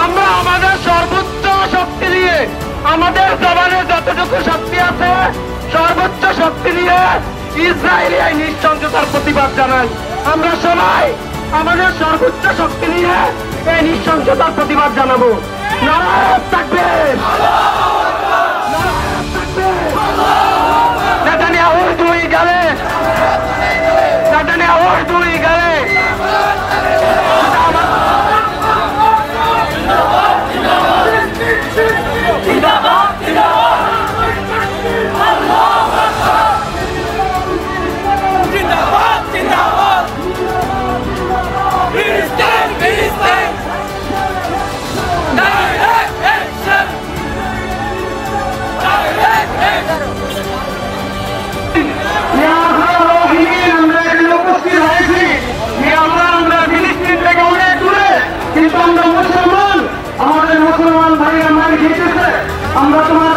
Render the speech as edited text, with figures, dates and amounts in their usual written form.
আমরা আমাদের সর্বোচ্চ শক্তি দিয়ে, আমাদের জবানের যতটুকু শক্তি আছে সর্বোচ্চ শক্তি নিয়ে ইসরায়েলি এই নৃশংসতার প্রতিবাদ জানাই। আমরা সবাই আমাদের সর্বোচ্চ শক্তি নিয়ে এই নৃশংসতার প্রতিবাদ জানাবো। নারায়ণ তাকবীর, নেতানিয়াহু দুই গালে, নেতানিয়াহু দুই গালে। কিন্তু আমরা মুসলমান, আমাদের মুসলমান ভাইরা মার খেতেছে, আমরা তোমার